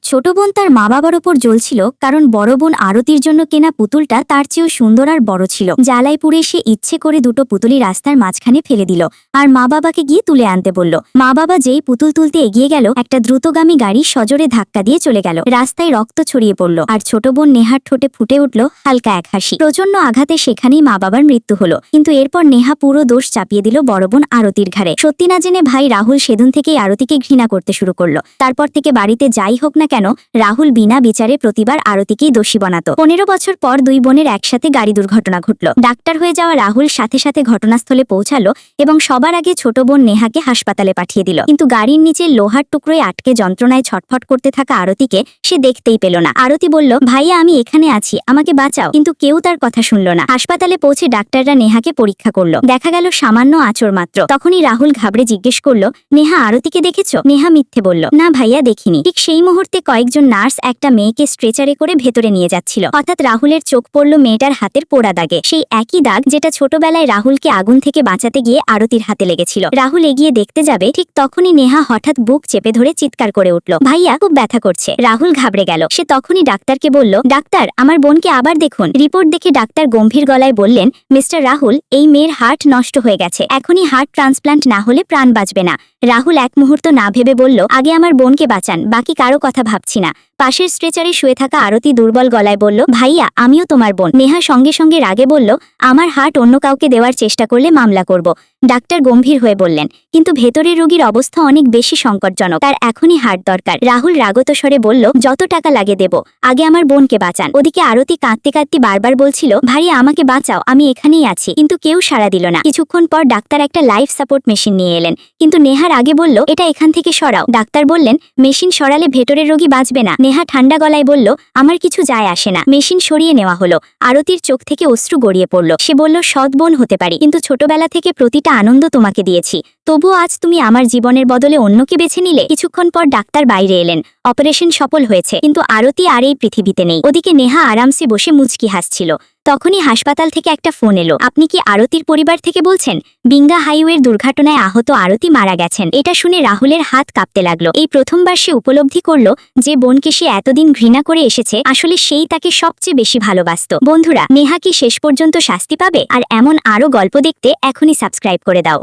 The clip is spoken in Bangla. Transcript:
ছোট বোন তার মা বাবার ওপর জ্বলছিল, কারণ বড় বোন আরতির জন্য কেনা পুতুলটা তার চেয়েও সুন্দর আর বড় ছিল। জ্বালায় পুড়ে সে ইচ্ছে করে দুটো পুতুলি রাস্তার মাঝখানে ফেলে দিল আর মা বাবাকে গিয়ে তুলে আনতে বলল। মা বাবা যেই পুতুল তুলতে এগিয়ে গেল, একটা দ্রুতগামী গাড়ি সজোরে ধাক্কা দিয়ে চলে গেল। রাস্তায় রক্ত ছড়িয়ে পড়ল আর ছোট বোন নেহার ঠোঁটে ফুটে উঠল হালকা এক হাসি। প্রচন্ড আঘাতে সেখানেই মা বাবার মৃত্যু হলো। কিন্তু এরপর নেহা পুরো দোষ চাপিয়ে দিল বড় বোন আরতির ঘাড়ে। সত্যি না জেনে ভাই রাহুল সেদিন থেকেই আরতিকে ঘৃণা করতে শুরু করলো। তারপর থেকে বাড়িতে যাই হোক না কেন, রাহুল বিনা বিচারে প্রতিবার আরতিকেই দোষী বানাতো। 15 বছর পর দুই বোনের একসাথে গাড়ি দুর্ঘটনা ঘটল। ডাক্তার হয়ে যাওয়া রাহুল সাথে সাথে ঘটনাস্থলে পৌঁছালো এবং সবার আগে ছোট বোন নেহাকে হাসপাতালে পাঠিয়ে দিল। কিন্তু গাড়ির নিচে লোহার টুকরোয় আটকে যন্ত্রণায় ছটফট করতে থাকা আরতিকে সে দেখতেই পেল না। আরতি বলল, ভাইয়া আমি এখানে আছি, আমাকে বাঁচাও। কিন্তু কেউ তার কথা শুনল না। হাসপাতালে পৌঁছে ডাক্তাররা নেহাকে পরীক্ষা করলো। দেখা গেল সামান্য আঁচড় মাত্র। তখনই রাহুল ঘাবড়ে জিজ্ঞেস করলো, নেহা আরতিকে দেখেছো? নেহা মিথ্যে বলল, না ভাইয়া দেখিনি। ঠিক সেই মুহূর্তে কয়েকজন নার্স একটা মেয়েকে স্ট্রেচারে করে ভেতরে নিয়ে যাচ্ছিল। হঠাৎ রাহুলের চোখ পড়ল মেয়েটার হাতের পোড়া দাগে, সেই একই দাগ যেটা ছোটবেলায় রাহুলকে আগুন থেকে বাঁচাতে গিয়ে আরতির হাতে লেগেছিল। রাহুল এগিয়ে দেখতে যাবে, ঠিক তখনই নেহা হঠাৎ বুক চেপে ধরে চিৎকার করে উঠল, ভাইয়া খুব ব্যথা করছে। রাহুল ঘাবড়ে গেল। সে তখনই ডাক্তারকে বলল, ডাক্তার আমার বোনকে আবার দেখুন। রিপোর্ট দেখে ডাক্তার গম্ভীর গলায় বললেন, মিস্টার রাহুল, এই মেয়ের হার্ট নষ্ট হয়ে গেছে, এখনই হার্ট ট্রান্সপ্লান্ট না হলে প্রাণ বাঁচবে না। রাহুল এক মুহূর্ত না ভেবে বলল, আগে আমার বোনকে বাঁচান, বাকি কারো কথা ভাবছি না। পাশের স্ট্রেচারে শুয়ে থাকা আরতি দুর্বল গলায় বলল, ভাইয়া আমিও তোমার বোন। নেহা সঙ্গে সঙ্গে রাগে বলল, আমার হার্ট অন্য কাউকে দেওয়ার চেষ্টা করলে মামলা করব। ডাক্তার গম্ভীর হয়ে বললেন, কিন্তু ভেতরের রোগীর অবস্থা অনেক বেশি সংকটজনক, তার এখনই হার্ট দরকার। রাহুল রাগত স্বরে বলল, যত টাকা লাগে দেব, আগে আমার বোনকে বাঁচান। ওদিকে আরতি কাঁদতে কাঁদতে বারবার বলছিল, ভাইয়া আমাকে বাঁচাও, আমি এখানেই আছি। কিন্তু কেউ সাড়া দিল না। কিছুক্ষণ পর ডাক্তার একটা লাইফ সাপোর্ট মেশিন নিয়ে এলেন, কিন্তু নেহার আগে বলল, এটা এখান থেকে সরাও। ডাক্তার বললেন, মেশিন সরালে ভেতরের রোগী বাঁচবে না। নেহা ঠান্ডা গলায় বলল, আমার কিছু যায় আসে না। মেশিন সরিয়ে নেওয়া হলো। আরতির চোখ থেকে অশ্রু গড়িয়ে পড়ল। সে বলল, সৎ বোন হতে পারি, কিন্তু ছোটবেলা থেকে প্রতিটা আনন্দ তোমাকে দিয়েছি, তবুও আজ তুমি আমার জীবনের বদলে অন্যকে বেছে নিলে। কিছুক্ষণ পর ডাক্তার বাইরে এলেন। অপারেশন সফল হয়েছে, কিন্তু আরতি আর এই পৃথিবীতে নেই। ওদিকে নেহা আরামসে বসে মুচকি হাসছিল। তখনই হাসপাতাল থেকে একটা ফোন এলো। আপনি কি আরতির পরিবার থেকে বলছেন? বিঙ্গা হাইওয়ের দুর্ঘটনায় আহত আরতি মারা গেছেন। এটা শুনে রাহুলের হাত কাঁপতে লাগলো। এই প্রথমবার সে উপলব্ধি করলো যে বোনকে সে এতদিন ঘৃণা করে এসেছে, আসলে সেই তাকে সবচেয়ে বেশি ভালোবাসত। বন্ধুরা, নেহা কি শেষ পর্যন্ত শাস্তি পাবে? আর এমন আরো গল্প দেখতে এখনই সাবস্ক্রাইব করে দাও।